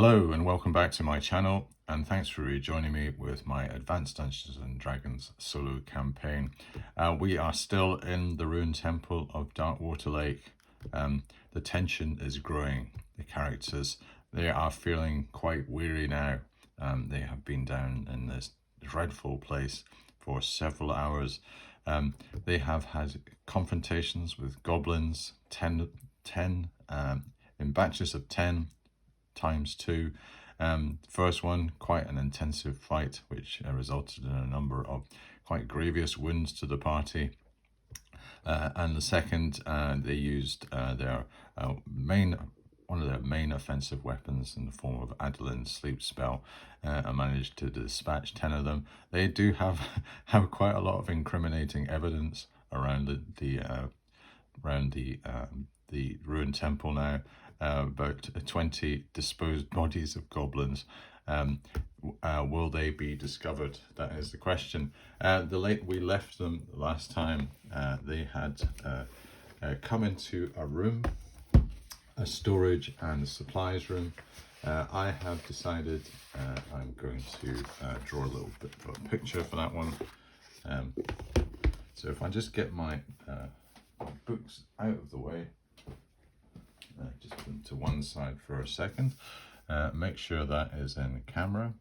Hello and welcome back to my channel, and thanks for rejoining me with my Advanced Dungeons & Dragons solo campaign. We are still in the ruined temple of Darkwater Lake. The tension is growing. The characters, they are feeling quite weary now. They have been down in this dreadful place for several hours. They have had confrontations with goblins, 10 in batches of 10 times 2. First one, quite an intensive fight, which resulted in a number of quite grievous wounds to the party. And the second, they used one of their main offensive weapons in the form of Adeline's sleep spell, and managed to dispatch 10 of them. They do have quite a lot of incriminating evidence around the ruined temple now. About 20 disposed bodies of goblins. Will they be discovered? That is the question. We left them last time. They had come into a room, a storage and supplies room. I have decided I'm going to draw a little bit of a picture for that one. So if I just get my books out of the way, just put them to one side for a second. Make sure that is in camera.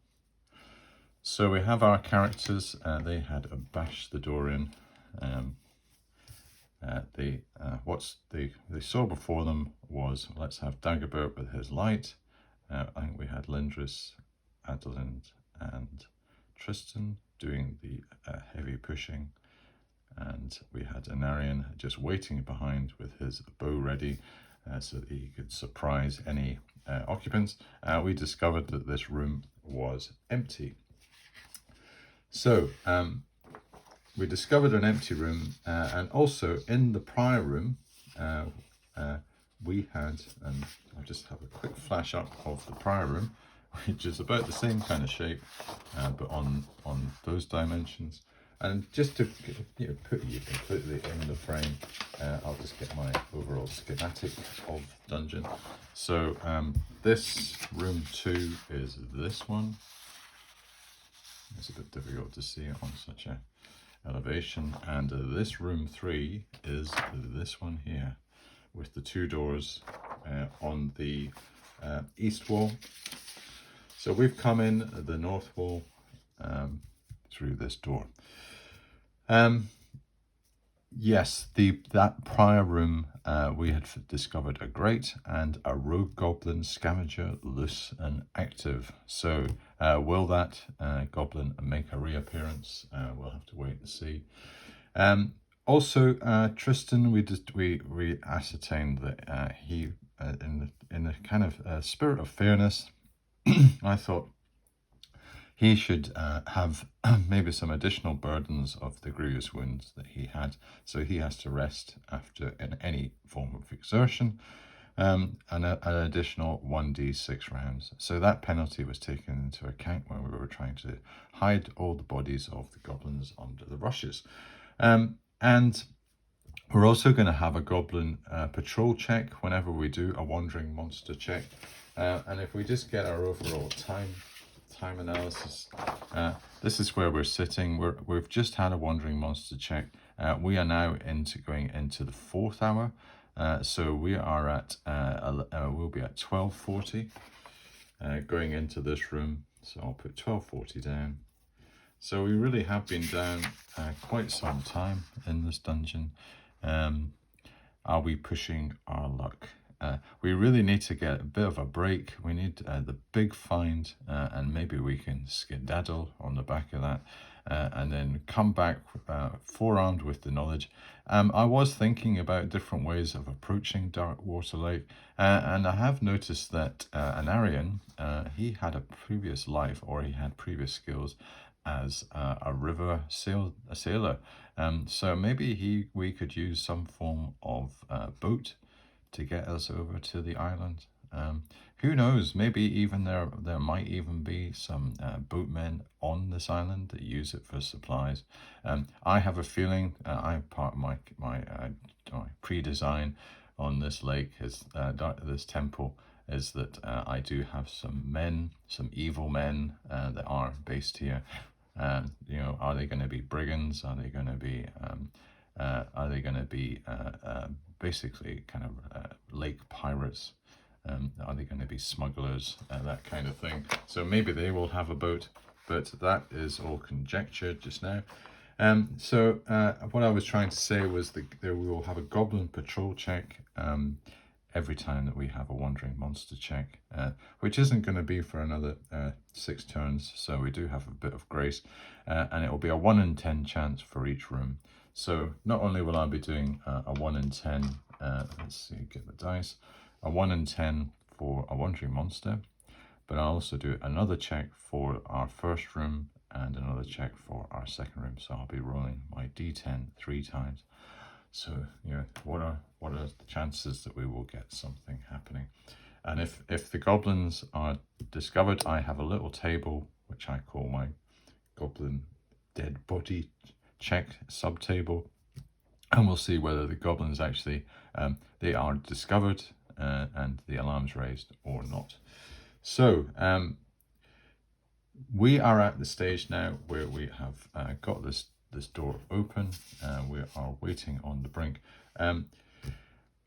So we have our characters. They had bashed the door in. What they saw before them was, let's have Dagobert with his light. I think we had Lindris, Adeline, and Tristan doing the heavy pushing, and we had Anarian just waiting behind with his bow ready, so that he could surprise any occupants. We discovered that this room was empty. So we discovered an empty room, and also in the prior room we had, and I'll just have a quick flash up of the prior room, which is about the same kind of shape, but on those dimensions. And just to put you completely in the frame, I'll just get my overall schematic of dungeon. So this room 2 is this one. It's a bit difficult to see on such a elevation. And this room 3 is this one here, with the 2 doors on the east wall. So we've come in the north wall through this door. Yes, that prior room, we had discovered a grate and a rogue goblin scavenger loose and active. So will that goblin make a reappearance? We'll have to wait and see. Also, Tristan, we ascertained that he, in the kind of spirit of fairness, I thought he should have maybe some additional burdens of the grievous wounds that he had. So he has to rest after in any form of exertion, and an additional 1d6 rounds. So that penalty was taken into account when we were trying to hide all the bodies of the goblins under the rushes. And we're also going to have a goblin patrol check whenever we do a wandering monster check. And if we just get our overall time analysis, this is where we're sitting. We've just had a wandering monster check. We are now going into the 4th hour. So we are at we'll be at 12:40 going into this room. So I'll put 12:40 down. So we really have been down quite some time in this dungeon. Are we pushing our luck? We really need to get a bit of a break. We need the big find, and maybe we can skedaddle on the back of that, and then come back forearmed with the knowledge. I was thinking about different ways of approaching Darkwater Lake, and I have noticed that Anarian, he had a previous life, or he had previous skills as a river sailor. So maybe we could use some form of boat to get us over to the island. Who knows, maybe even there might even be some boatmen on this island that use it for supplies. I have a feeling, part of my pre-design on this lake is this temple is that I do have some evil men that are based here. You know, are they going to be brigands? Are they going to be basically kind of lake pirates? Are they going to be smugglers? That kind of thing. So maybe they will have a boat, but that is all conjecture just now. So what I was trying to say was that we will have a goblin patrol check every time that we have a wandering monster check, which isn't going to be for another 6 turns, so we do have a bit of grace, and it will be a 1 in 10 chance for each room. So not only will I be doing a 1 in 10, let's see, get the dice, a 1 in 10 for a wandering monster, but I'll also do another check for our first room and another check for our second room. So I'll be rolling my d10 3 times. So, you know, what are the chances that we will get something happening? And if the goblins are discovered, I have a little table which I call my goblin dead body check subtable, and we'll see whether the goblins actually they are discovered and the alarm's raised or not. So we are at the stage now where we have got this door open. We are waiting on the brink.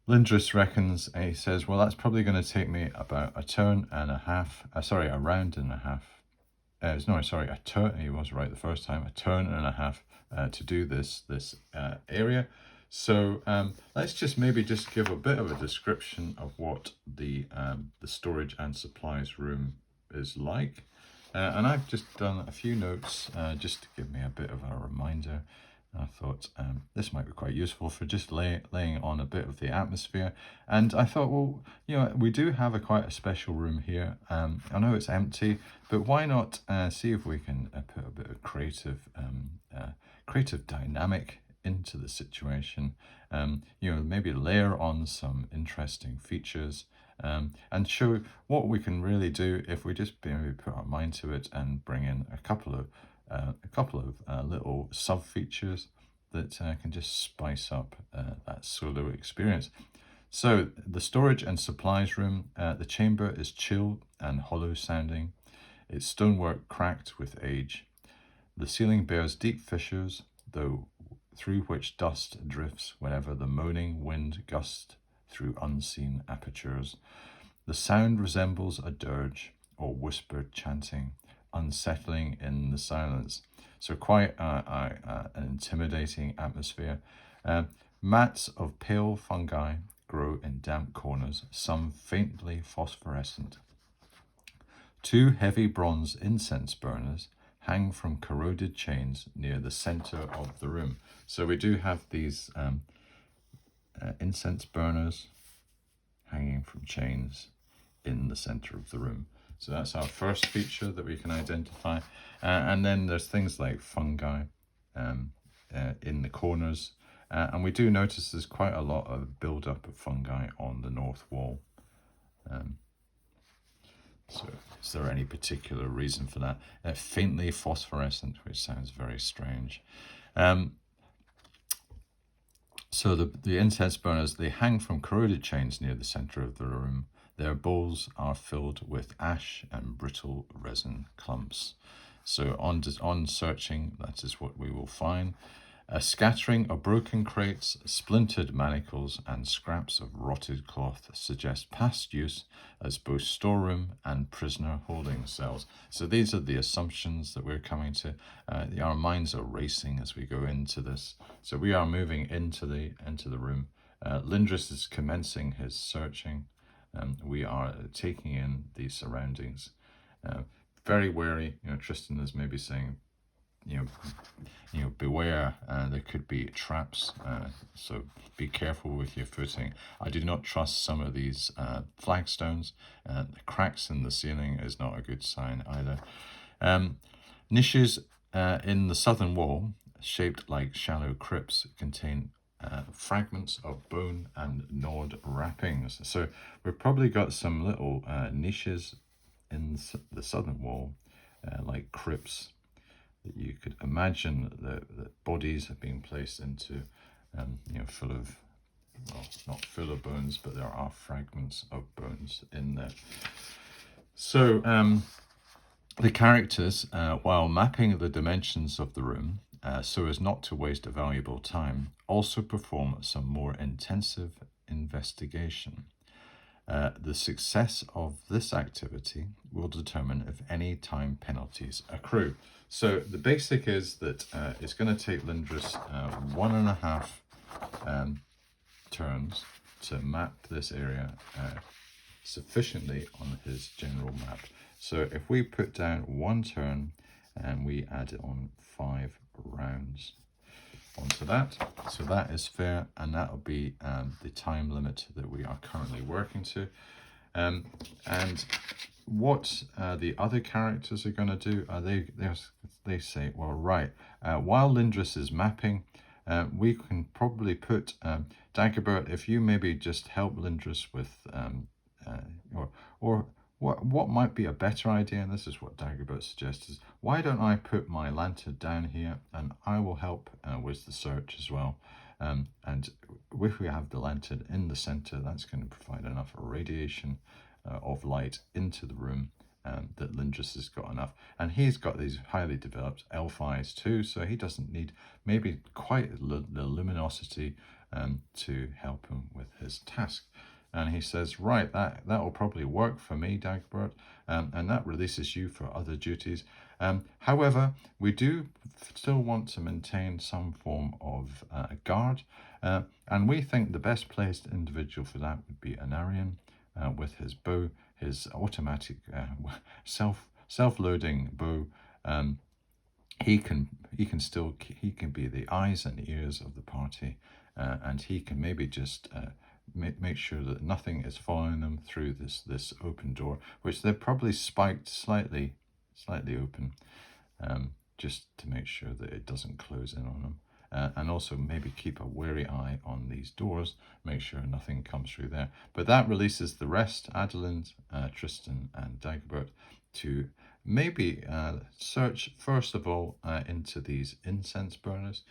Lindris reckons, he says, well, that's probably going to take me about a turn and a half, a round and a half. A turn, he was right the first time, a turn and a half to do this area. So let's just give a bit of a description of what the storage and supplies room is like. And I've just done a few notes just to give me a bit of a reminder. I thought this might be quite useful for just laying on a bit of the atmosphere. And I thought, well, you know, we do have quite a special room here. I know it's empty, but why not see if we can put a bit of creative dynamic into the situation. You know, maybe layer on some interesting features. And show what we can really do if we just maybe put our mind to it and bring in a couple of little sub features that can just spice up that solo experience. So the storage and supplies room, the chamber is chill and hollow sounding. Its stonework cracked with age. The ceiling bears deep fissures, though through which dust drifts whenever the moaning wind gusts through unseen apertures. The sound resembles a dirge or whispered chanting, unsettling in the silence. So quite an intimidating atmosphere. Mats of pale fungi grow in damp corners, some faintly phosphorescent. 2 heavy bronze incense burners hang from corroded chains near the center of the room. So we do have these incense burners hanging from chains in the center of the room. So that's our first feature that we can identify. And then there's things like fungi in the corners. And we do notice there's quite a lot of build-up of fungi on the north wall. So is there any particular reason for that? Faintly phosphorescent, which sounds very strange. So the incense burners, they hang from corroded chains near the center of the room. Their bowls are filled with ash and brittle resin clumps. So on searching, that is what we will find. A scattering of broken crates, splintered manacles, and scraps of rotted cloth suggest past use as both storeroom and prisoner holding cells. So these are the assumptions that we're coming to. Our minds are racing as we go into this. So we are moving into the room. Lindris is commencing his searching. We are taking in the surroundings. Very wary. You know, Tristan is maybe saying, you know, beware, there could be traps, so be careful with your footing. I do not trust some of these flagstones. The cracks in the ceiling is not a good sign either. Niches in the southern wall, shaped like shallow crypts, contain fragments of bone and gnawed wrappings. So we've probably got some little niches in the southern wall, like crypts, that you could imagine that bodies have been placed into, you know, full of well, not full of bones, but there are fragments of bones in there. So the characters, while mapping the dimensions of the room so as not to waste a valuable time, also perform some more intensive investigation. The success of this activity will determine if any time penalties accrue. So the basic is that it's going to take Lindris 1.5 turns to map this area sufficiently on his general map. So if we put down 1 turn and we add on 5 rounds onto that, so that is fair, and that will be the time limit that we are currently working to. And what the other characters are going to do, they say, well, right, while Lindris is mapping, we can probably put Dagobert, if you maybe just help Lindris with or what might be a better idea, and this is what Dagobert suggests, is why don't I put my lantern down here and I will help with the search as well. And if we have the lantern in the center, that's going to provide enough radiation of light into the room that Lindris has got enough. And he's got these highly developed elf eyes too, so he doesn't need maybe quite the luminosity to help him with his task. And he says, right, that will probably work for me, Dagobert, and that releases you for other duties. However, we do still want to maintain some form of guard, and we think the best placed individual for that would be Anarion with his bow, his automatic self-loading bow. He can be the eyes and ears of the party, and he can maybe just make sure that nothing is following them through this open door, which they're probably spiked slightly open, just to make sure that it doesn't close in on them. And also maybe keep a wary eye on these doors, make sure nothing comes through there. But that releases the rest, Adelind, Tristan and Dagobert, to maybe search first of all into these incense burners.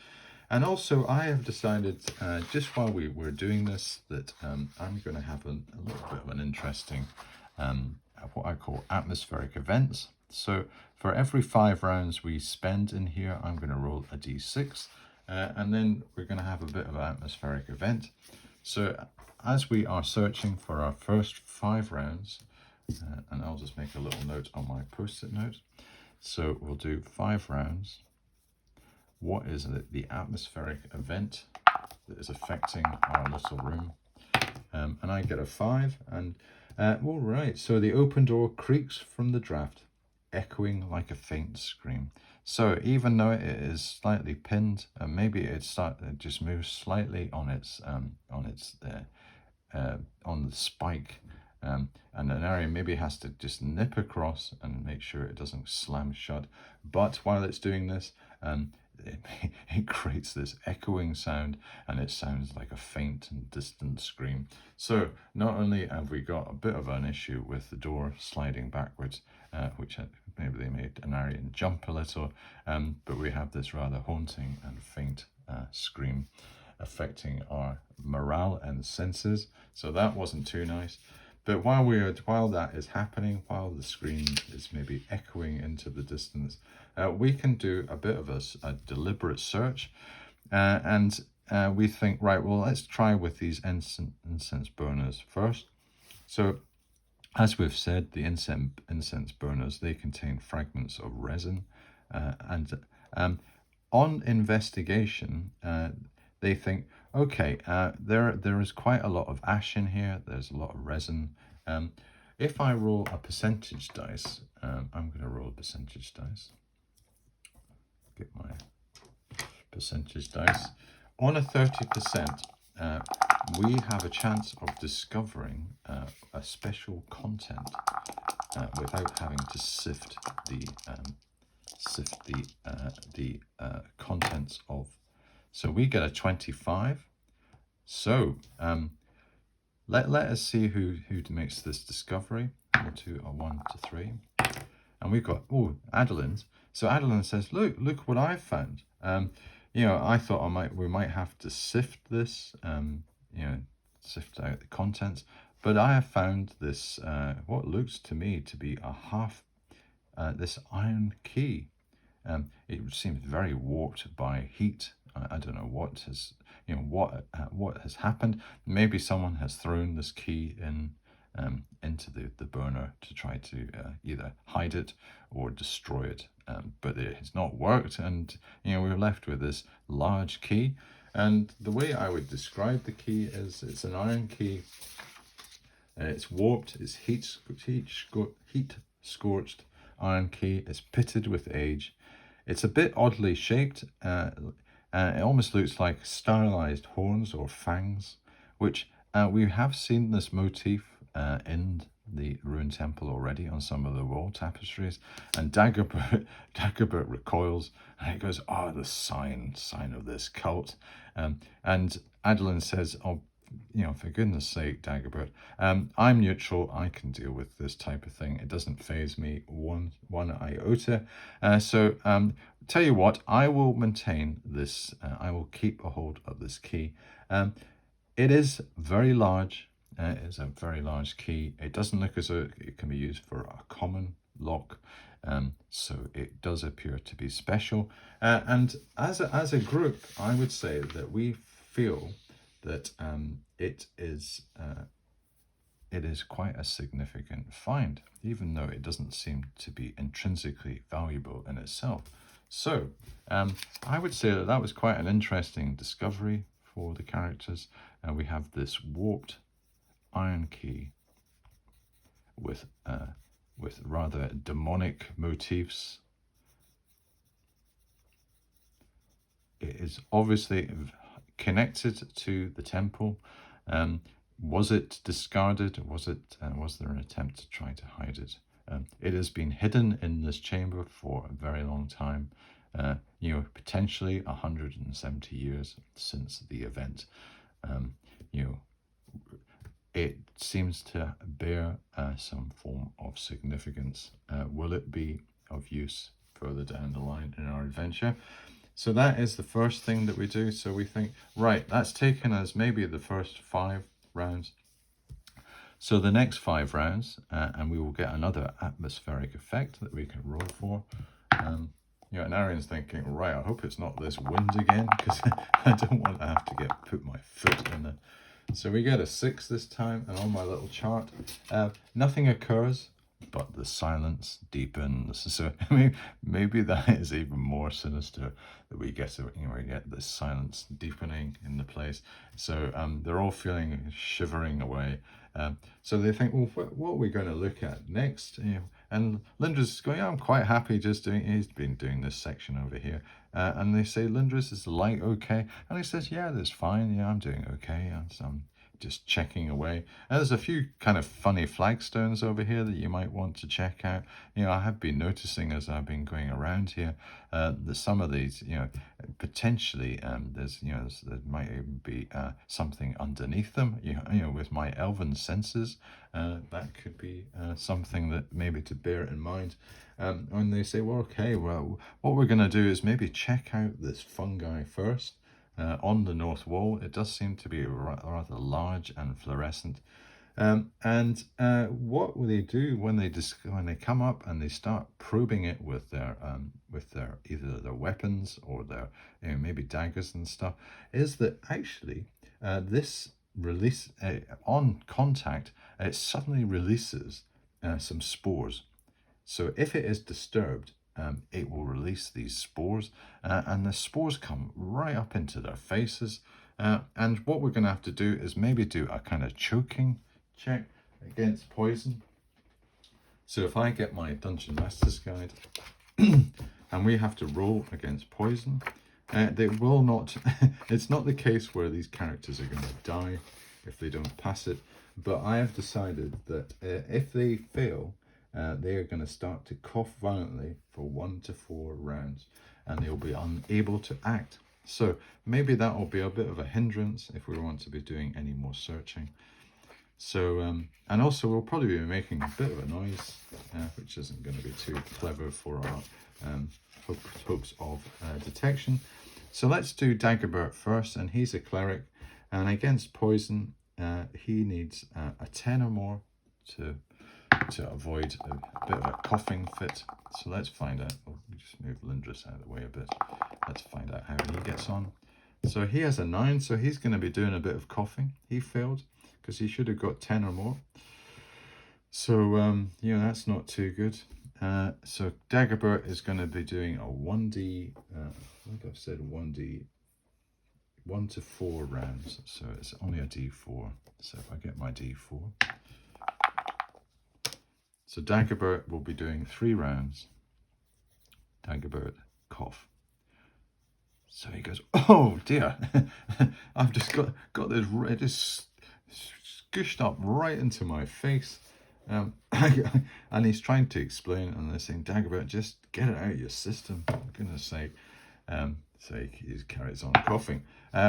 And also I have decided, just while we're doing this, that I'm going to have a little bit of an interesting, what I call atmospheric events. So for every 5 rounds we spend in here, I'm going to roll a d6, and then we're going to have a bit of an atmospheric event. So as we are searching for our first 5 rounds, and I'll just make a little note on my post-it note. So we'll do 5 rounds. What is the atmospheric event that is affecting our little room? And I get a 5. And all right, so the open door creaks from the draft, echoing like a faint scream. So even though it is slightly pinned, maybe it just moves slightly on the spike, and an area maybe has to just nip across and make sure it doesn't slam shut. But while it's doing this, it creates this echoing sound, and it sounds like a faint and distant scream. So not only have we got a bit of an issue with the door sliding backwards, which maybe they made Anarion jump a little, but we have this rather haunting and faint scream affecting our morale and senses. So that wasn't too nice. But while that is happening, while the scream is maybe echoing into the distance, we can do a bit of a deliberate search, and we think, right, well, let's try with these incense burners first. So as we've said, the incense burners, they contain fragments of resin, and on investigation, they think, okay, there is quite a lot of ash in here, there's a lot of resin. If I roll a percentage dice, I'm going to roll a percentage dice. Get my percentage dice. On a 30%, we have a chance of discovering a special content without having to sift the contents of. So we get a 25. So let us see who makes this discovery. We'll do a 1 to 3, and we've got Adelind. So Adelind says, look what I found. I thought we might have to sift this, sift out the contents. But I have found this, what looks to me to be a half, this iron key. It seems very warped by heat. I don't know what has, what has happened. Maybe someone has thrown this key into the burner to try to either hide it or destroy it. But it has not worked, and we're left with this large key. And the way I would describe the key is it's an iron key. It's warped. It's heat scorched iron key. It's pitted with age. It's a bit oddly shaped. It almost looks like stylized horns or fangs, which we have seen this motif in the ruined temple already on some of the wall tapestries. And Dagobert recoils, and he goes, "Oh, the sign of this cult." And Adeline says, "Oh, for goodness sake, Dagobert, I'm neutral. I can deal with this type of thing. It doesn't faze me one iota. So tell you what, I will maintain this. I will keep a hold of this key. It is very large. It's a very large key. It doesn't look as though it can be used for a common lock. So it does appear to be special. And as a group, I would say that we feel that it is quite a significant find, even though it doesn't seem to be intrinsically valuable in itself. So I would say that was quite an interesting discovery for the characters. We have this warped iron key with rather demonic motifs. It is obviously connected to the temple. Was it discarded? Was there an attempt to try to hide it? It has been hidden in this chamber for a very long time. Potentially 170 years since the event. It seems to bear some form of significance. Will it be of use further down the line in our adventure? So that is the first thing that we do. So we think, right, that's taken us maybe the first 5 rounds. So the next 5 rounds, and we will get another atmospheric effect that we can roll for. And Arian's thinking, right, I hope it's not this wind again, because I don't want to have to put my foot in it. So we get a 6 this time, and on my little chart, nothing occurs, but the silence deepens. So maybe that is even more sinister, that we get this silence deepening in the place. So they're all feeling shivering away. So they think, well, what are we going to look at next? And Lindra's going, I'm quite happy just doing. He's been doing this section over here. And they say, Lindris, is the light okay? And he says, yeah, that's fine. Yeah, I'm doing okay. I'm just checking away. And there's a few kind of funny flagstones over here that you might want to check out. I have been noticing as I've been going around here that some of these, potentially there might even be something underneath them. With my elven senses, that could be something that maybe to bear in mind. And they say, well, okay, well, what we're going to do is maybe check out this fungi first. On the north wall, it does seem to be rather large and fluorescent. And what will they do when they come up and they start probing it with their either their weapons or their maybe daggers and stuff, is that actually this release on contact, it suddenly releases some spores. So if it is disturbed, it will release these spores, and the spores come right up into their faces. And what we're going to have to do is maybe do a kind of choking check against poison. So if I get my Dungeon Master's Guide, and we have to roll against poison, they will not. It's not the case where these characters are going to die if they don't pass it. But I have decided that if they fail, they are going to start to cough violently for 1 to 4 rounds, and they'll be unable to act. So maybe that will be a bit of a hindrance if we want to be doing any more searching. So, and also we'll probably be making a bit of a noise, which isn't going to be too clever for our hopes of detection. So let's do Dagobert first, and he's a cleric. And against poison, he needs a 10 or more to avoid a bit of a coughing fit. So let's find out. We'll just move Lindris out of the way a bit. Let's find out how he gets on. So he has a 9, so he's going to be doing a bit of coughing. He failed because he should have got 10 or more. So, you know, that's not too good. So Dagobert is going to be doing a 1D, I think I've said 1D, 1 to 4 rounds. So it's only a D4. So if I get my D4. So Dagobert will be doing 3 rounds. Dagobert, cough. So he goes, oh dear, I've just got this, it just scooshed up right into my face. And he's trying to explain, and they're saying, Dagobert, just get it out of your system, for goodness sake. So he carries on coughing.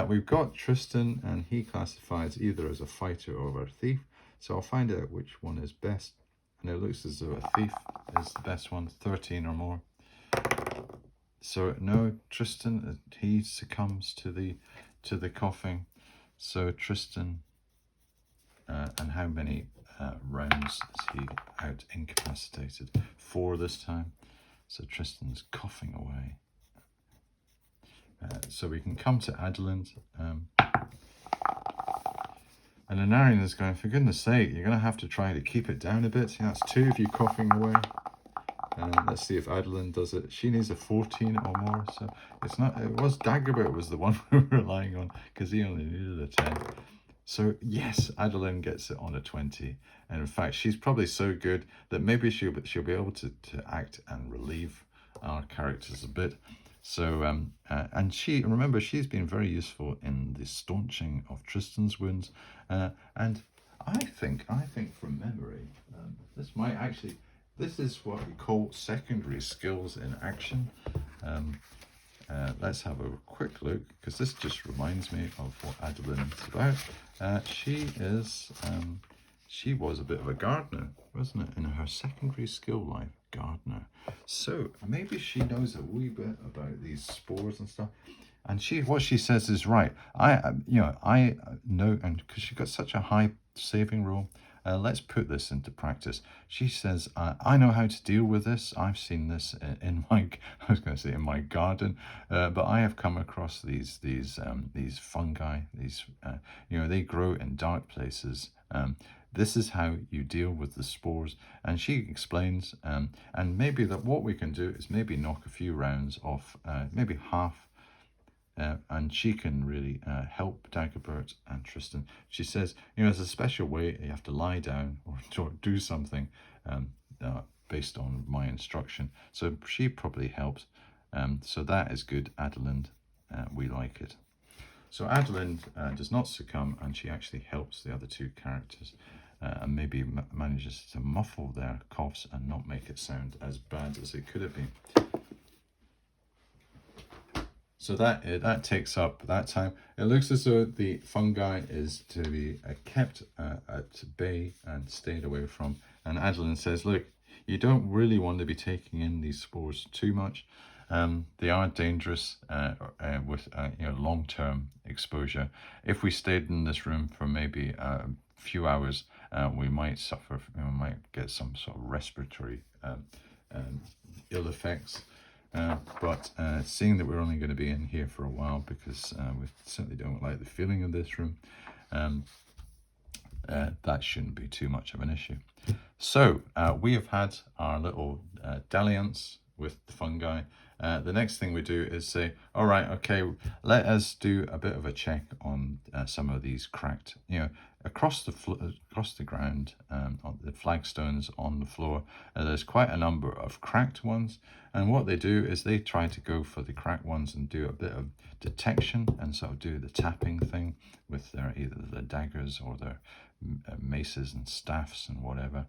We've got Tristan, and he classifies either as a fighter or a thief. So I'll find out which one is best. And it looks as though a thief is the best one, 13 or more. So no, Tristan, he succumbs to the coughing. So Tristan, and how many rounds is he out incapacitated? 4 this time. So Tristan's coughing away. So we can come to Adelind. And Anarian is going, for goodness sake, you're going to have to try to keep it down a bit. Yeah, that's 2 of you coughing away. Let's see if Adelind does it. She needs a 14 or more. So it's not, it was Dagobert was the one we were relying on because he only needed a 10. So yes, Adelind gets it on a 20. And in fact, she's probably so good that maybe she'll be able to act and relieve our characters a bit. So, and remember, she's been very useful in the staunching of Tristan's wounds. And I think from memory, this is what we call secondary skills in action. Let's have a quick look, because this just reminds me of what Adelind's about. She was a bit of a gardener, wasn't it? In her secondary skill life, gardener. So maybe she knows a wee bit about these spores and stuff. And what she says is right. I know, and because she got such a high saving roll, let's put this into practice. She says, I know how to deal with this. I've seen this in my, I was going to say in my garden, but I have come across these fungi. They grow in dark places. This is how you deal with the spores. And she explains, and maybe that what we can do is maybe knock a few rounds off, maybe half. And she can really help Dagobert and Tristan. She says, there's a special way you have to lie down or do something based on my instruction. So she probably helps. So that is good, Adelind. We like it. So Adelind does not succumb, and she actually helps the other 2 characters and maybe manages to muffle their coughs and not make it sound as bad as it could have been. So that takes up that time. It looks as though the fungi is to be kept at bay and stayed away from. And Adelind says, look, you don't really want to be taking in these spores too much. They are dangerous with long-term exposure. If we stayed in this room for maybe a few hours, we might suffer. We might get some sort of respiratory ill effects. But seeing that we're only going to be in here for a while, because we certainly don't like the feeling of this room, that shouldn't be too much of an issue. So we have had our little dalliance with the fungi. The next thing we do is say, all right, okay, let us do a bit of a check on some of these cracked, across the ground, on the flagstones on the floor. There's quite a number of cracked ones, and what they do is they try to go for the cracked ones and do a bit of detection and sort of do the tapping thing with either their daggers or their maces and staffs and whatever.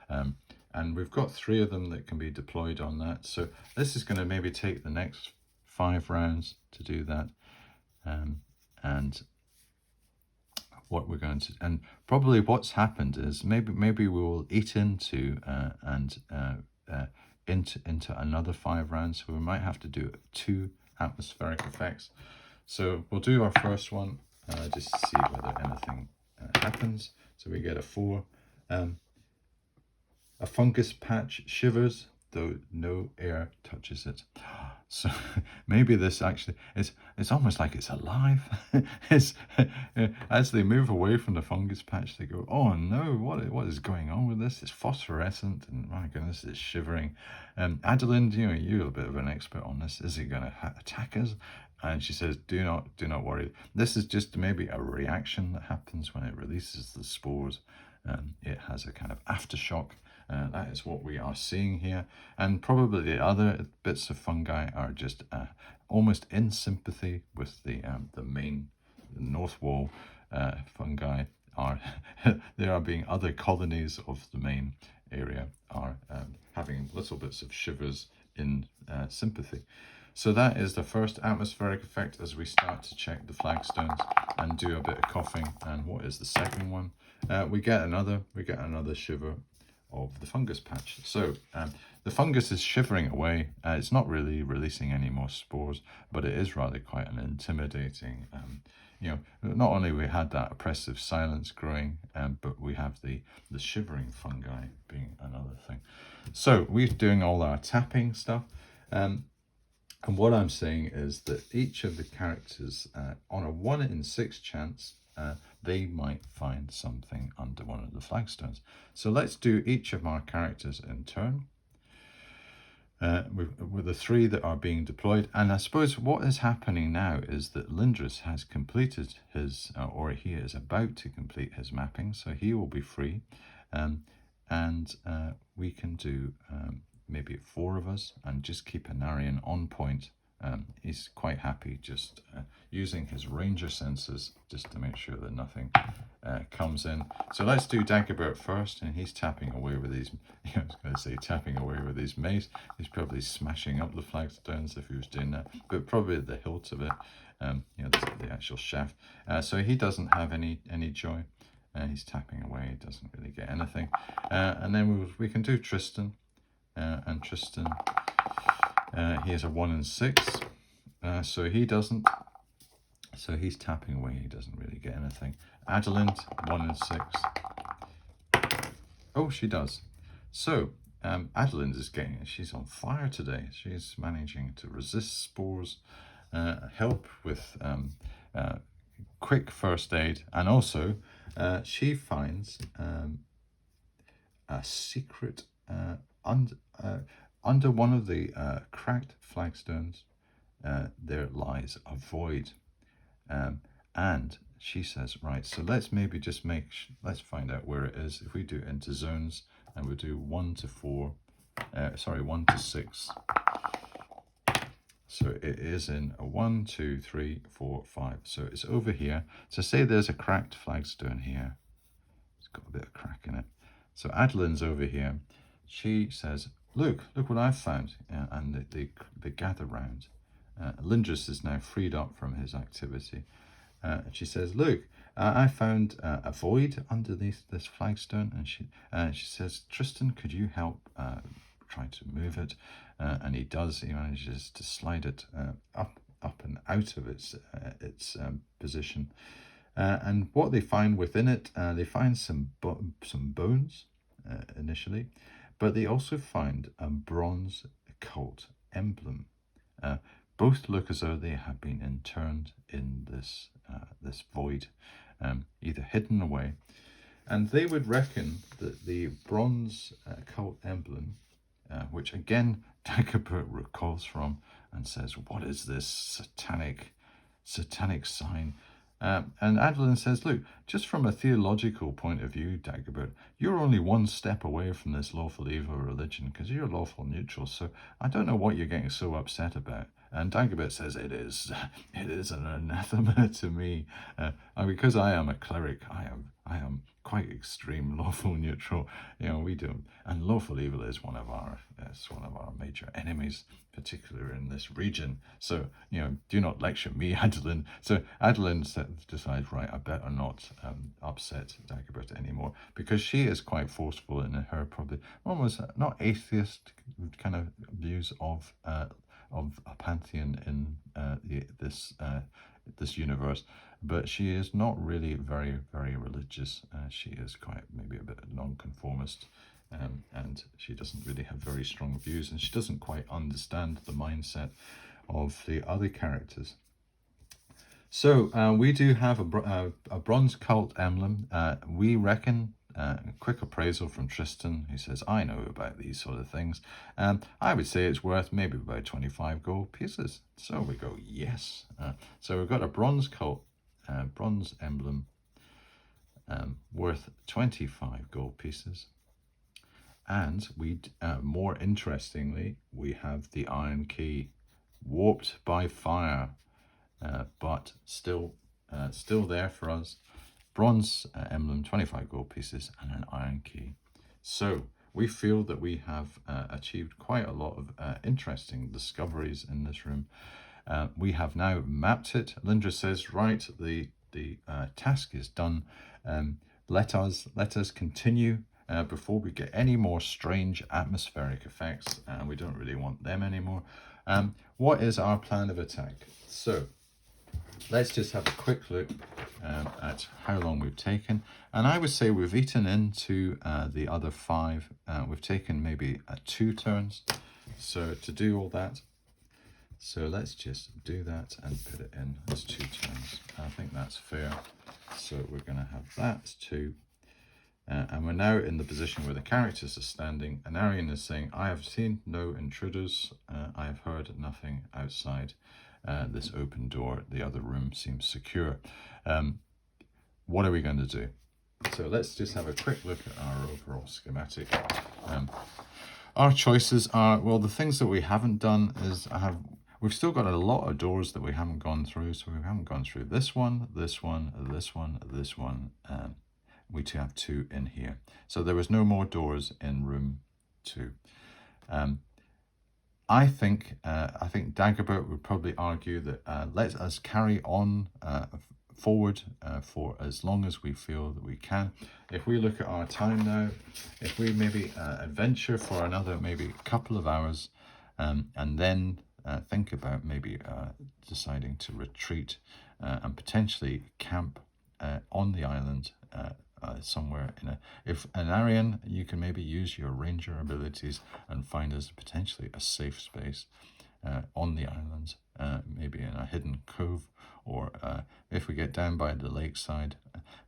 And we've got 3 of them that can be deployed on that. So this is going to maybe take the next 5 rounds to do that. And what we're going to, and probably what's happened is maybe we will eat into into another 5 rounds. So we might have to do 2 atmospheric effects. So we'll do our first one, just to see whether anything happens. So we get a 4. A fungus patch shivers, though no air touches it. So maybe this actually it's almost like it's alive. It's as they move away from the fungus patch, they go, "Oh no, what is going on with this? It's phosphorescent, and my goodness, it's shivering." Adeline, you're a bit of an expert on this. Is it going to attack us? And she says, "Do not worry. This is just maybe a reaction that happens when it releases the spores. It has a kind of aftershock." That is what we are seeing here. And probably the other bits of fungi are just almost in sympathy with the main north wall fungi. There are being other colonies of the main area are having little bits of shivers in sympathy. So that is the first atmospheric effect as we start to check the flagstones and do a bit of coughing. And what is the second one? We get another shiver of the fungus patch. So the fungus is shivering away. It's not really releasing any more spores, but it is rather quite an intimidating. Not only we had that oppressive silence growing, but we have the shivering fungi being another thing. So we're doing all our tapping stuff. And what I'm saying is that each of the characters, on a 1 in 6 chance, they might find something under one of the flagstones. So let's do each of our characters in turn. With the 3 that are being deployed. And I suppose what is happening now is that Lindris has completed his, or he is about to complete his mapping, so he will be free. And we can do maybe 4 of us and just keep Anarian on point. He's quite happy just using his ranger senses just to make sure that nothing comes in. So let's do Dagobert first, and he's tapping away with his, I was going to say tapping away with his mace. He's probably smashing up the flagstones if he was doing that, but probably the hilt of it, the actual shaft. So he doesn't have any joy. He's tapping away, he doesn't really get anything. And then we can do Tristan, and Tristan, he has a 1 in 6, so he doesn't. So he's tapping away, he doesn't really get anything. Adelind, 1 in 6. Oh, she does. So Adelind is she's on fire today. She's managing to resist spores, help with quick first aid, and also she finds a secret under one of the cracked flagstones. There lies a void, and she says, right, so let's maybe just let's find out where it is. If we do it into zones, and we'll do 1 to 4, 1 to 6. So it is in a 1, 2, 3, 4, 5. So it's over here. So say there's a cracked flagstone here. It's got a bit of crack in it. So Adeline's over here. She says, look what I've found. And they gather round. Lindris is now freed up from his activity. She says, look, I found a void underneath this flagstone. And she says, Tristan, could you help try to move it? And he does. He manages to slide it up and out of its position. And what they find within it, they find some bones initially, but they also find a bronze occult emblem. Both look as though they have been interned in this void, either hidden away. And they would reckon that the bronze occult emblem, which again Dagobert recalls from and says, what is this satanic sign? And Adeline says, look, just from a theological point of view, Dagobert, you're only 1 step away from this lawful evil religion because you're lawful neutral, so I don't know what you're getting so upset about. And Dagobert says, it is an anathema to me. Because I am a cleric, I am quite extreme lawful neutral. We do, and lawful evil is one of our major enemies, particularly in this region. So do not lecture me, Adeline. So Adeline decides, right, I better not upset Dagobert anymore, because she is quite forceful in her probably almost not atheist kind of views of a pantheon in this this universe, but she is not really very, very religious. She is quite maybe a bit nonconformist, and she doesn't really have very strong views, and she doesn't quite understand the mindset of the other characters. So we do have a bronze cult emblem. We reckon, quick appraisal from Tristan, who says, I know about these sort of things. I would say it's worth maybe about 25 gold pieces. So we go, yes. So we've got a bronze cult, bronze emblem, worth 25 gold pieces. And we, more interestingly, we have the iron key, warped by fire. But still there for us. Bronze emblem, 25 gold pieces, and an iron key. So we feel that we have achieved quite a lot of interesting discoveries in this room. We have now mapped it. Lindra says, right, the task is done. Let us continue before we get any more strange atmospheric effects. We don't really want them anymore. What is our plan of attack? So let's just have a quick look at how long we've taken. And I would say we've eaten into the other 5. We've taken maybe 2 turns. So to do all that, so let's just do that and put it in as 2 turns. I think that's fair. So we're going to have that 2. And we're now in the position where the characters are standing. And Arian is saying, I have seen no intruders. I have heard nothing outside. This open door, the other room seems secure. What are we going to do? So let's just have a quick look at our overall schematic. Our choices are, well, the things that we haven't done is we've still got a lot of doors that we haven't gone through. So we haven't gone through this one, this one, this one, this one. We have 2 in here. So there was no more doors in room 2. I think Dagobert would probably argue that let us carry on forward for as long as we feel that we can. If we look at our time now, if we maybe adventure for another maybe couple of hours, and then think about maybe deciding to retreat and potentially camp on the island somewhere if an Arian, you can maybe use your ranger abilities and find us potentially a safe space on the island, maybe in a hidden cove, or if we get down by the lakeside.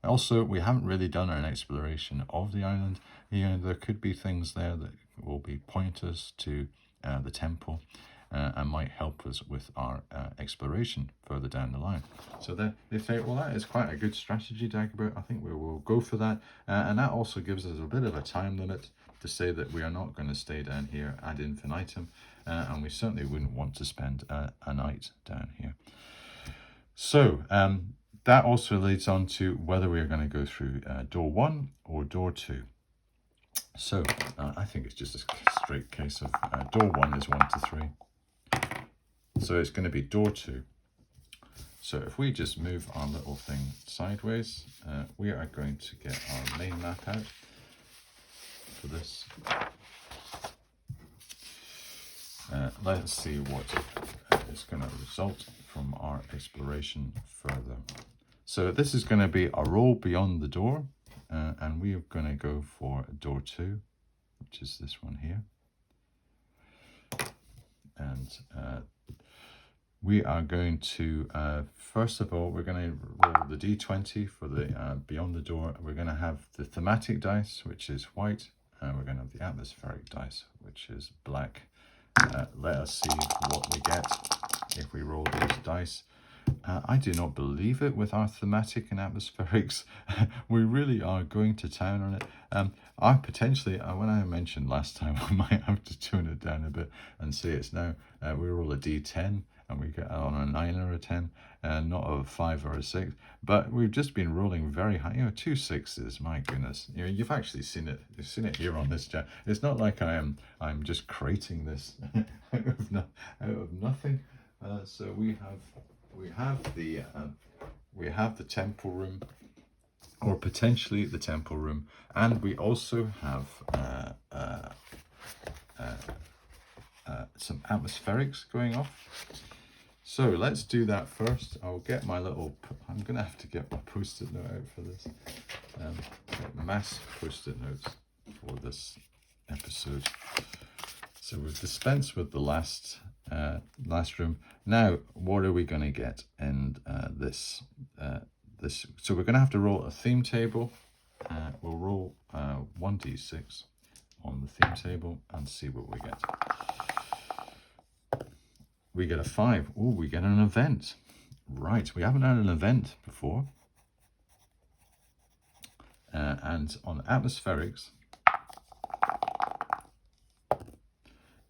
Also, we haven't really done an exploration of the island. There could be things there that will be pointers to the temple, and might help us with our exploration further down the line. So then they say, well, that is quite a good strategy, Dagobert. I think we will go for that. And that also gives us a bit of a time limit to say that we are not going to stay down here ad infinitum. And we certainly wouldn't want to spend a night down here. So that also leads on to whether we are going to go through door 1 or door 2. So I think it's just a straight case of door 1 is 1 to 3. So it's going to be door 2. So if we just move our little thing sideways, we are going to get our main map out for this. Let's see what is going to result from our exploration further. So this is going to be a roll beyond the door, and we are going to go for door 2, which is this one here. And we are going to, first of all, we're going to roll the d20 for the beyond the door. We're going to have the thematic dice, which is white. We're going to have the atmospheric dice, which is black. Let us see what we get if we roll these dice. I do not believe it with our thematic and atmospherics. We really are going to town on it. I potentially, when I mentioned last time, I might have to tune it down a bit and say it's now, we roll a d10 and we get on a 9 or a 10, not a 5 or a 6. But we've just been rolling very high, 2 6s, my goodness. You've actually seen it. You've seen it here on this channel. It's not like I'm just creating this out of nothing. So we have the temple room, or potentially the temple room, and we also have some atmospherics going off. So let's do that first. I'll get my little, I'm going to have to get my post-it note out for this. Mass post-it notes for this episode. So we've dispensed with the last room. Now, what are we going to get in this? So we're going to have to roll a theme table. We'll roll 1d6 on the theme table and see what we get. We get a 5. Oh, we get an event. Right, we haven't had an event before. And on atmospherics,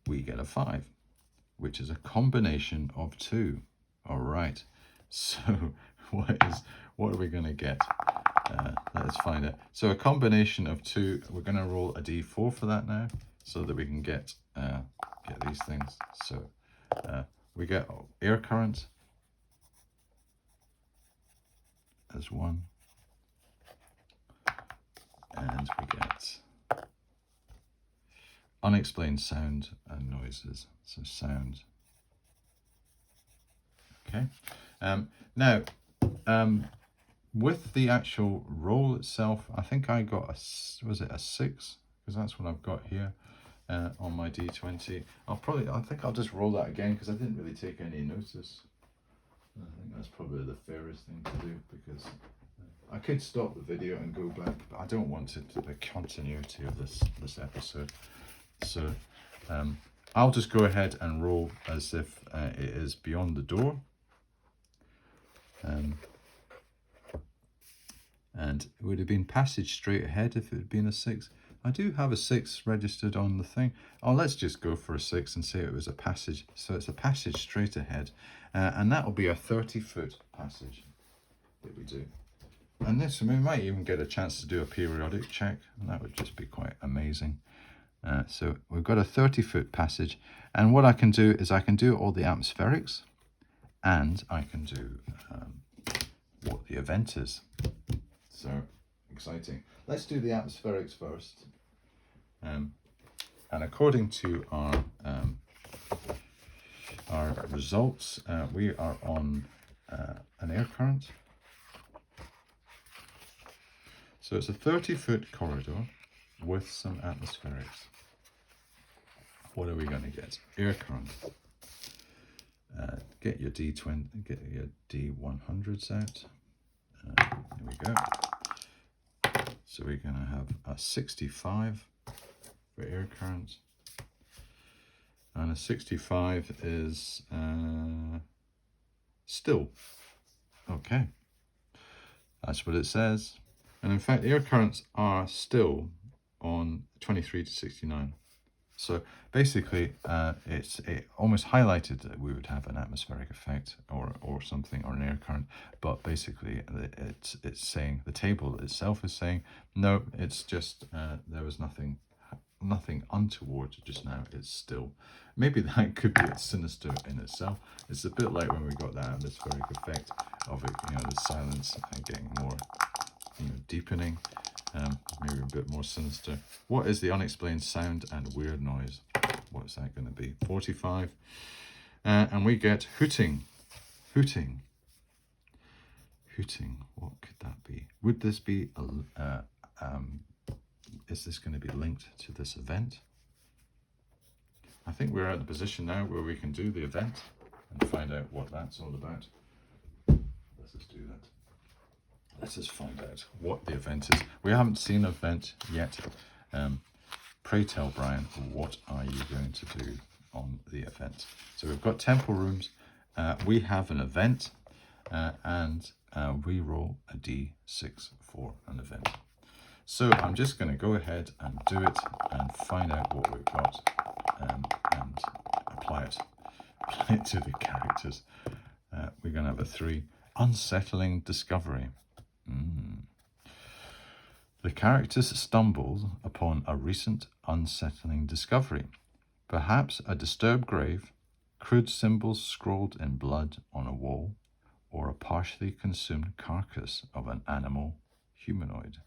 we get a 5, which is a combination of 2. All right, so what are we going to get? Let's find it. So a combination of 2, we're going to roll a d4 for that now, so that we can get these things. So we get air current as 1, and we get unexplained sound and noises. So sound. Okay. Now, with the actual roll itself, I think I got was it a 6? Because that's what I've got here on my d20. I think I'll just roll that again because I didn't really take any notice. I think that's probably the fairest thing to do, because I could stop the video and go back, but I don't want it to the continuity of this episode. So I'll just go ahead and roll as if it is beyond the door. And it would have been passage straight ahead if it had been a 6. I do have a 6 registered on the thing. Oh, let's just go for a 6 and say it was a passage. So it's a passage straight ahead. And that will be a 30-foot passage that we do. And this, we might even get a chance to do a periodic check. And that would just be quite amazing. So we've got a 30-foot passage. And what I can do is I can do all the atmospherics. And I can do what the event is. So exciting. Let's do the atmospherics first. And according to our results, we are on an air current. So it's a 30-foot corridor with some atmospherics. What are we going to get? Air current. Get your D20, get your D100s out. Here we go. So we're going to have a 65 for air current. And a 65 is still. Okay. That's what it says. And in fact, air currents are still on 23 to 69. So basically, it almost highlighted that we would have an atmospheric effect or something, or an air current. But basically, it's saying, the table itself is saying, no, it's just there was nothing untoward just now. It's still. Maybe that could be a sinister in itself. It's a bit like when we got that atmospheric effect of it, the silence getting more, deepening. Maybe a bit more sinister. What is the unexplained sound and weird noise? What's that going to be? 45. And we get hooting. Hooting. Hooting. What could that be? Would this be is this going to be linked to this event? I think we're at the position now where we can do the event and find out what that's all about. Let's just do that. Let's just find out what the event is. We haven't seen an event yet. Pray tell, Brian, what are you going to do on the event? So we've got temple rooms. We have an event, and we roll a d6 for an event. So I'm just going to go ahead and do it and find out what we've got and apply it to the characters. We're going to have a 3. Unsettling discovery. The characters stumbled upon a recent unsettling discovery. Perhaps a disturbed grave, crude symbols scrawled in blood on a wall, or a partially consumed carcass of an animal humanoid.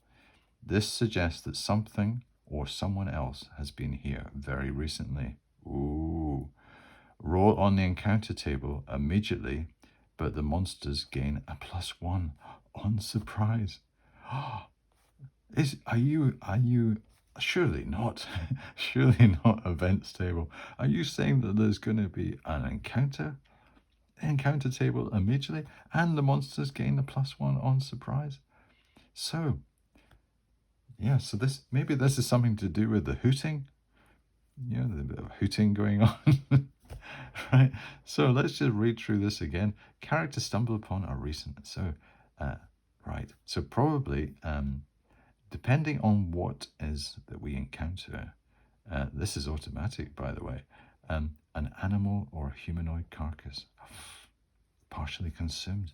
This suggests that something or someone else has been here very recently. Ooh. Roll on the encounter table immediately, but the monsters gain a +1 on surprise. Are you surely not surely not events table? Are you saying that there's going to be an encounter table immediately, and the monsters gain a +1 on surprise? So yeah, so maybe this is something to do with the hooting. Yeah, there's a bit of hooting going on. Right. So let's just read through this again. Characters stumble upon a recent. So, right. So probably, depending on what is that we encounter, this is automatic, by the way. An animal or humanoid carcass, partially consumed.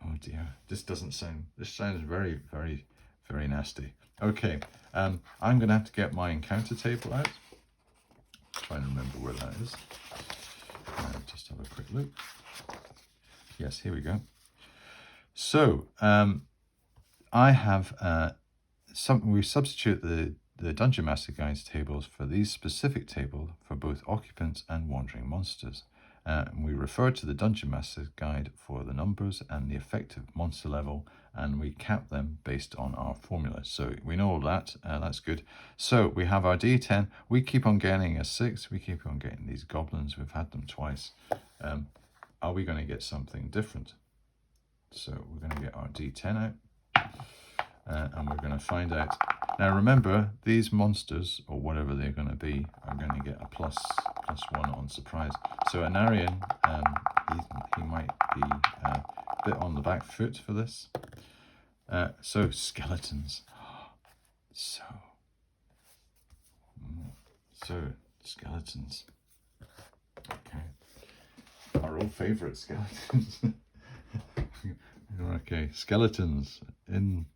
Oh dear, this sounds very, very, very nasty. Okay, I'm going to have to get my encounter table out. Trying to remember where that is. Just have a quick look. Yes, here we go. So, I have we substitute the Dungeon Master Guide's tables for these specific tables for both occupants and wandering monsters. And we refer to the Dungeon Master's Guide for the numbers and the effective monster level, and we cap them based on our formula. So we know all that, that's good. So we have our D10, we keep on getting a 6, we keep on getting these goblins, we've had them twice. Are we going to get something different? So we're going to get our D10 out, and we're going to find out. Now remember, these monsters, or whatever they're going to be, are going to get a +1 on surprise. So Anarian, he might be a bit on the back foot for this. So skeletons. So skeletons. Okay. Our old favourite skeletons. Okay, skeletons in.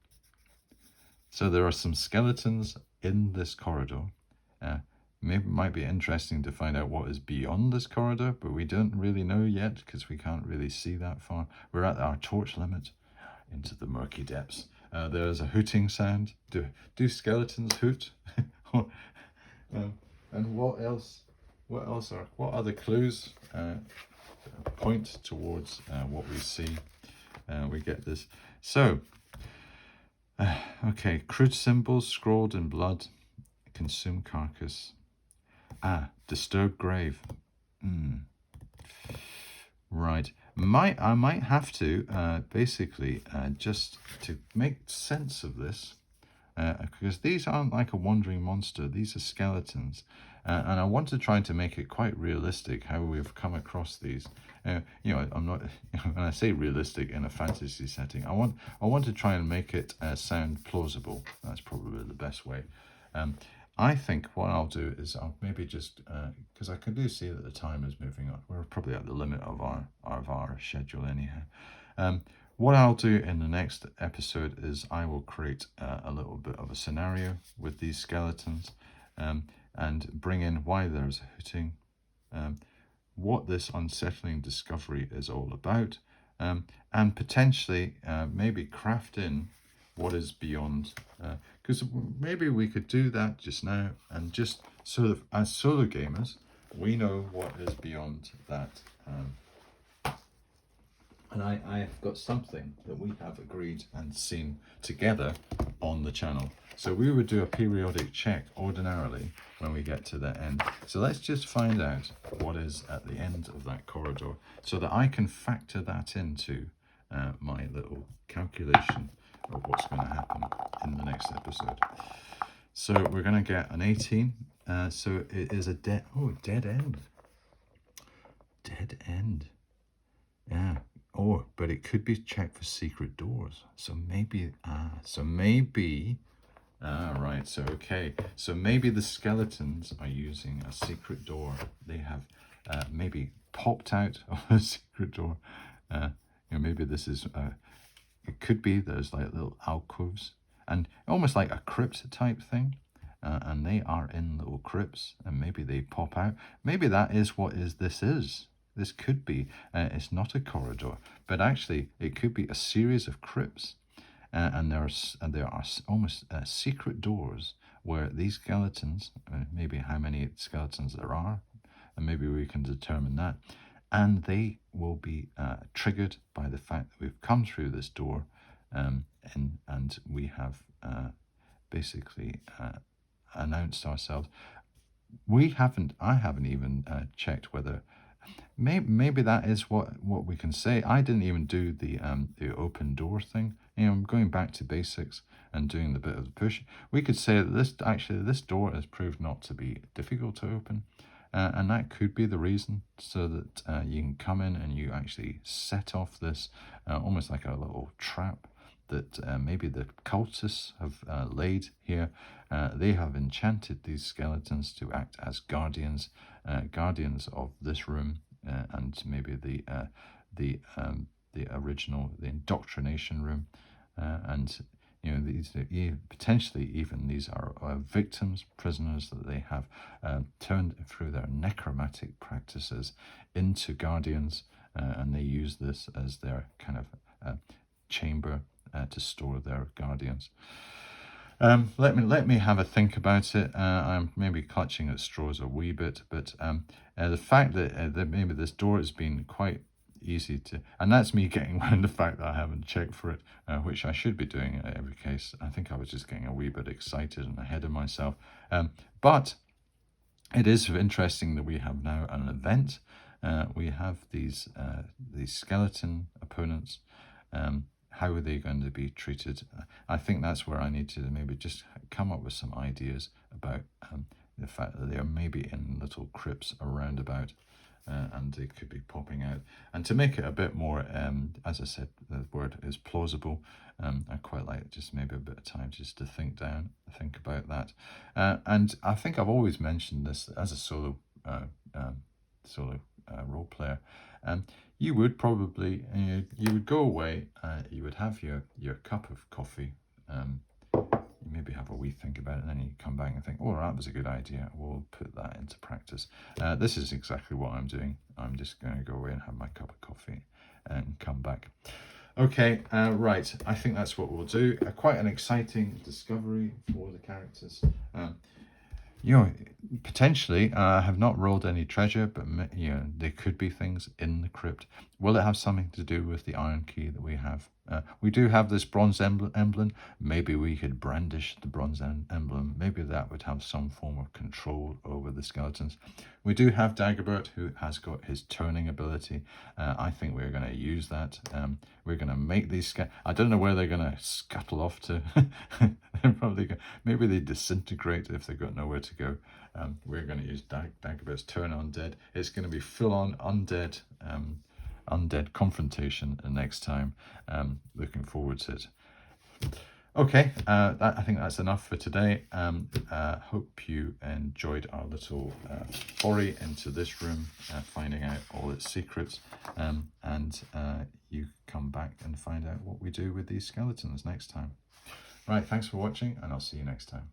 So there are some skeletons in this corridor. Maybe it might be interesting to find out what is beyond this corridor, but we don't really know yet because we can't really see that far. We're at our torch limit into the murky depths. There's a hooting sound. Do skeletons hoot? And what else? What other clues point towards what we see? We get this. So, okay, crude symbols scrawled in blood, consumed carcass. Disturbed grave. Right. I might have to basically just to make sense of this, because these aren't like a wandering monster. These are skeletons, and I want to try to make it quite realistic how we've come across these. I'm not when I say realistic in a fantasy setting, I want to try and make it sound plausible. That's probably the best way. I think what I'll do is I'll maybe just, because I can see that the time is moving on. We're probably at the limit of our schedule anyhow. What I'll do in the next episode is I will create a little bit of a scenario with these skeletons, and bring in why there's a hooting, what this unsettling discovery is all about, and potentially maybe craft in what is beyond, because maybe we could do that just now, and just sort of as solo gamers we know what is beyond that, and I've got something that we have agreed and seen together on the channel. So we would do a periodic check ordinarily when we get to the end. So let's just find out what is at the end of that corridor so that I can factor that into my little calculation of what's going to happen in the next episode. So we're going to get an 18. So it is a dead end. Dead end. Yeah. Oh, but it could be checked for secret doors. So maybe, right. So, okay. So maybe the skeletons are using a secret door. They have maybe popped out of a secret door. Maybe this is, it could be there's like little alcoves and almost like a crypt type thing. And they are in little crypts, and maybe they pop out. Maybe that is what this is. This could be, it's not a corridor, but actually it could be a series of crypts, and there are almost secret doors where these skeletons, maybe how many skeletons there are, and maybe we can determine that. And they will be triggered by the fact that we've come through this door, and we have basically announced ourselves. I haven't even checked whether maybe that is what we can say. I didn't even do the open door thing. I'm going back to basics and doing the bit of the push. We could say that this door has proved not to be difficult to open, and that could be the reason, so that you can come in and you actually set off this almost like a little trap that maybe the cultists have laid here. They have enchanted these skeletons to act as guardians of this room, and maybe the indoctrination room, and these potentially even these are victims, prisoners that they have turned through their necromantic practices into guardians, and they use this as their kind of chamber to store their guardians. Let me have a think about it. I'm maybe clutching at straws a wee bit, but the fact that maybe this door has been quite easy to, and that's me getting around the fact that I haven't checked for it, which I should be doing in every case. I think I was just getting a wee bit excited and ahead of myself. But it is interesting that we have now an event. We have these skeleton opponents. How are they going to be treated? I think that's where I need to maybe just come up with some ideas about the fact that they are maybe in little crypts around about, and they could be popping out. And to make it a bit more, as I said, the word is plausible. I quite like just maybe a bit of time just to think about that. And I think I've always mentioned this as a solo role player. You would probably you would go away, you would have your cup of coffee, you maybe have a wee think about it, and then you come back and think, oh, that was a good idea, we'll put that into practice. This is exactly what I'm doing. I'm just going to go away and have my cup of coffee and come back. Okay, right, I think that's what we'll do. Quite an exciting discovery for the characters. Potentially, I have not rolled any treasure, but there could be things in the crypt. Will it have something to do with the iron key that we have? We do have this bronze emblem. Maybe we could brandish the bronze emblem. Maybe that would have some form of control over the skeletons. We do have Dagobert, who has got his turning ability. I think we're going to use that. We're going to make these... I don't know where they're going to scuttle off to. They're probably maybe they disintegrate if they've got nowhere to go. We're going to use Dagobert's turn undead. It's going to be full-on undead confrontation next time. Looking forward to it. Okay, I think that's enough for today. Hope you enjoyed our little foray into this room, finding out all its secrets, and you come back and find out what we do with these skeletons next time. Right, thanks for watching, and I'll see you next time.